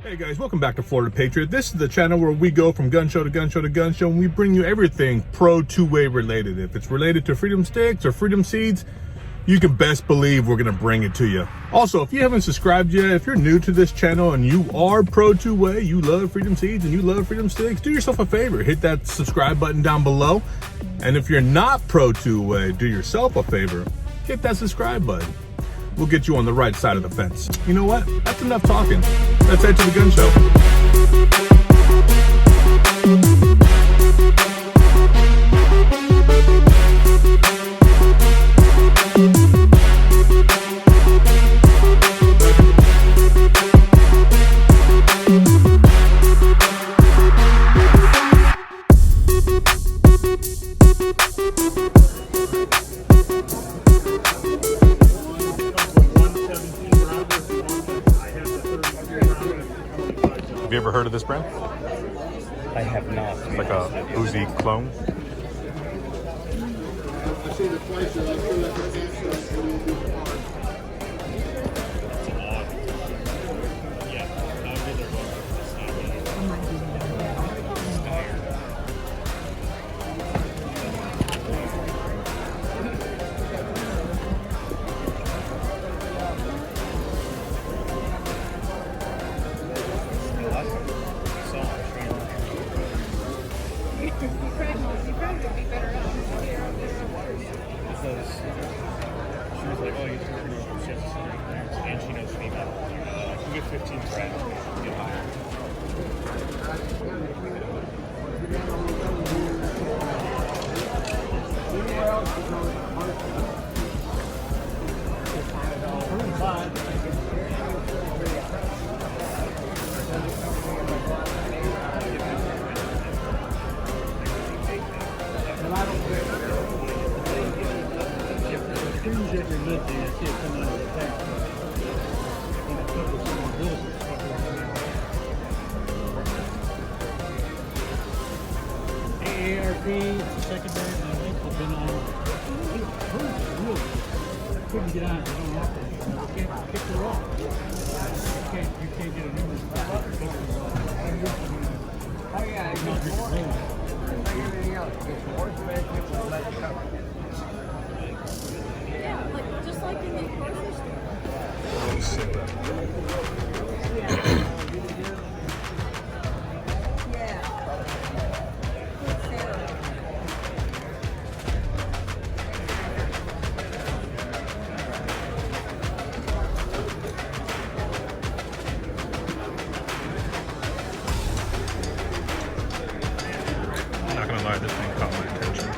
Hey guys, welcome back to Florida-Patriot. This is the channel where we go from gun show to gun show to gun show, and we bring you everything pro two-way related. If it's related to freedom sticks or freedom seeds, you can best believe we're gonna bring it to you. Also, if you haven't subscribed yet, if you're new to this channel and you are pro two-way, you love freedom seeds and you love freedom sticks, do yourself a favor, hit that subscribe button down below. And if you're not pro two-way, do yourself a favor, hit that subscribe button. We'll get you on the right side of the fence. You know what? That's enough talking. Let's head to the gun show. Have you ever heard of this brand? I have not. It's like a Uzi clone. And she knows female. I can get 15 grand. Get higher. Things that you're lifting, I see it coming out of the tank. AARP, secondary, and I think have been on. Couldn't get on, they don't have to. You can't pick her off. You can't get a new one. Oh yeah, it's more. Like everything else, it's more expensive with less coverage. Yeah, like just like in the grocery store. I'm not gonna lie, this thing caught my attention.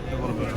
A little bit of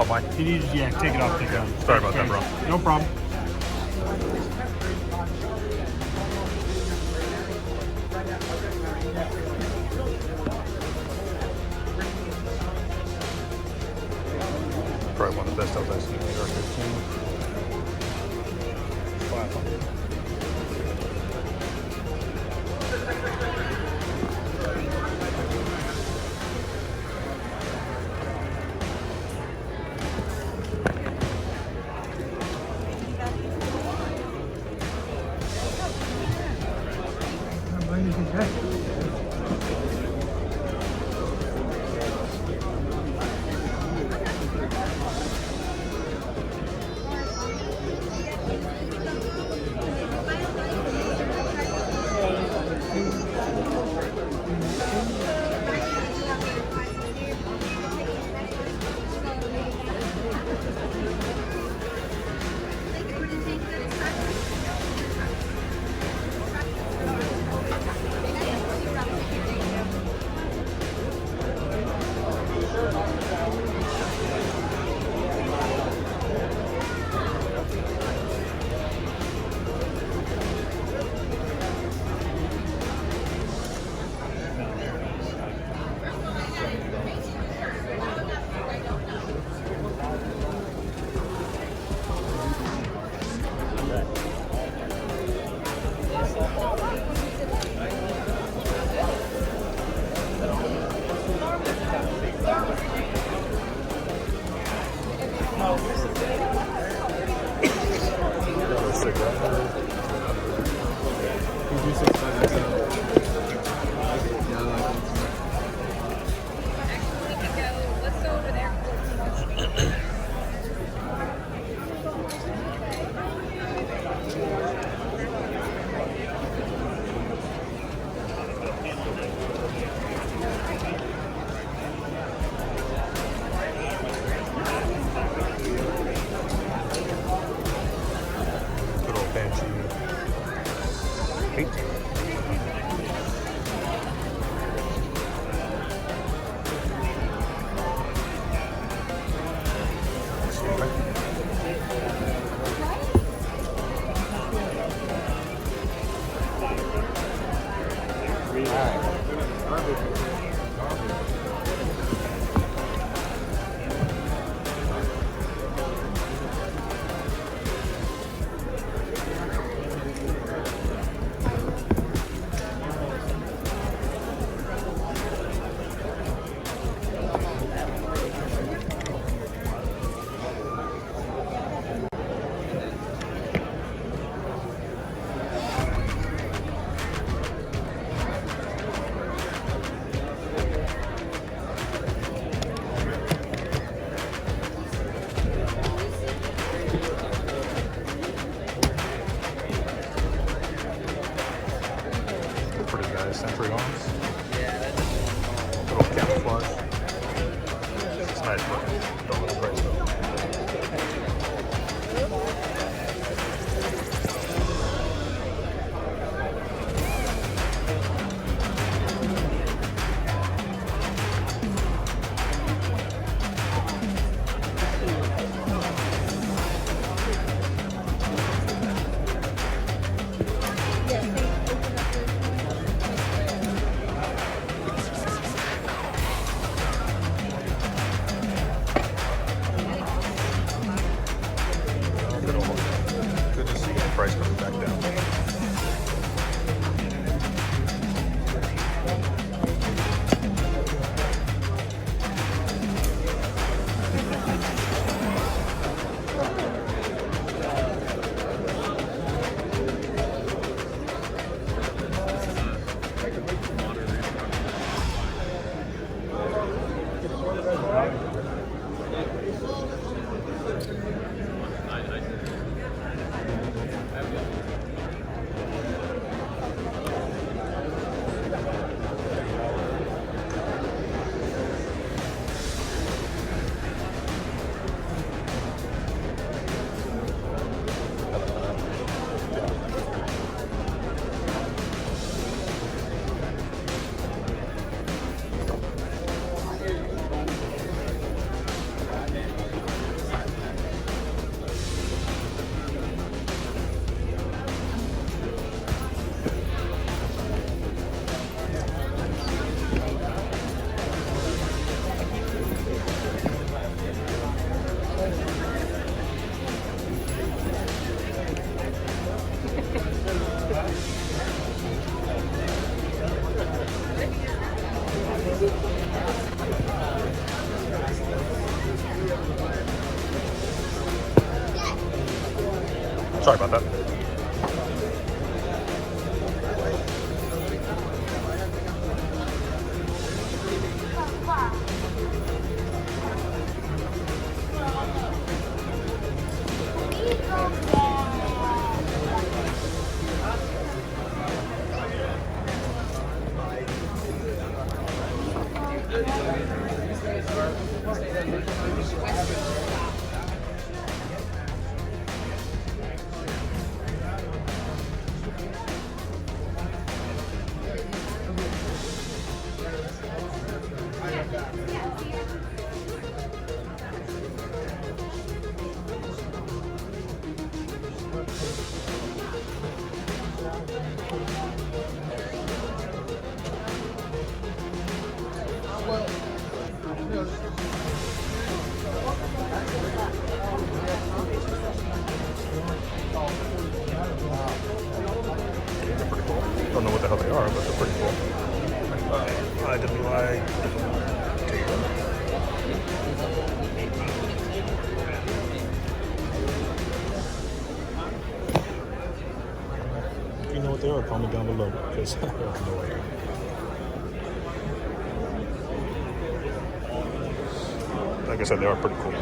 Oh, my. You need to, yeah, take it off the gun. Sorry about that, bro. No problem. Probably one of the best I've seen in AR-15. Let's go over there. Good old Banshee. 8. Sorry about that. Don't know what the hell they are, but they're pretty cool. IWI. If you know what they are, comment down below, because I have no idea. Like I said, they are pretty cool.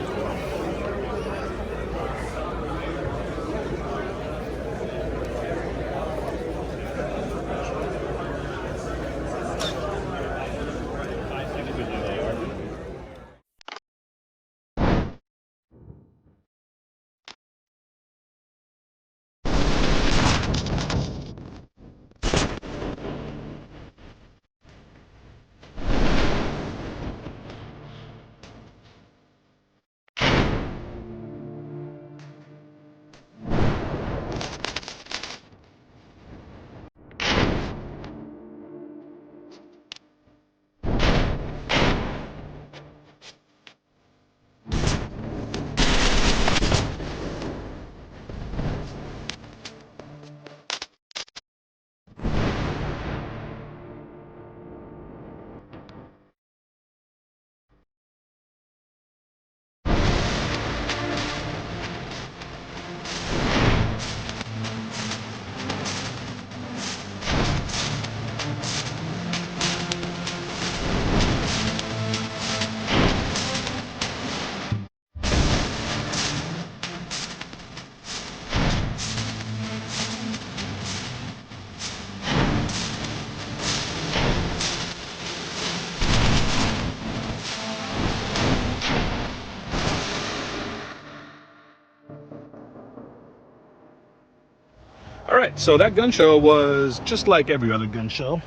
All right, so that gun show was just like every other gun show.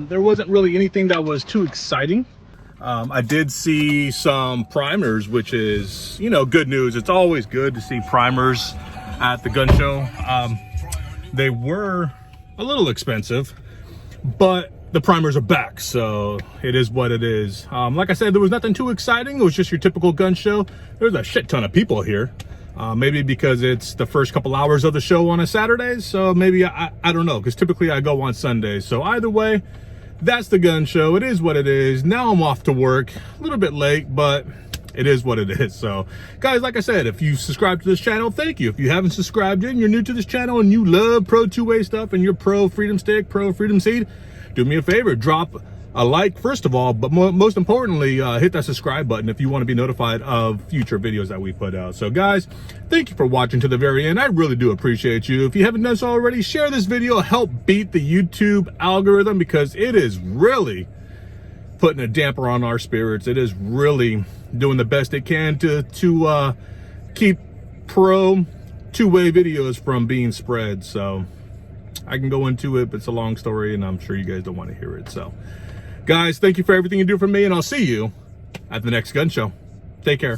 There wasn't really anything that was too exciting. I did see some primers, which is, you know, good news. It's always good to see primers at the gun show. They were a little expensive, but the primers are back, so it is what it is. Like I said, there was nothing too exciting. It was just your typical gun show. There's a shit ton of people here. Maybe because it's the first couple hours of the show on a Saturday, so maybe I don't know, because typically I go on Sundays. So either way, that's the gun show. It is what it is. Now I'm off to work, a little bit late, but it is what it is. So guys, like I said, if you subscribe to this channel, thank you. If you haven't subscribed and you're new to this channel and you love pro two-way stuff and you're pro freedom stick, pro freedom seed, do me a favor, drop a like first of all, but most importantly, hit that subscribe button if you want to be notified of future videos that we put out. So guys, thank you for watching to the very end. I really do appreciate you. If you haven't done so already, share this video, help beat the YouTube algorithm, because it is really putting a damper on our spirits. It is really doing the best it can to keep pro two-way videos from being spread. So I can go into it, but it's a long story and I'm sure you guys don't want to hear it. So guys, thank you for everything you do for me, and I'll see you at the next gun show. Take care.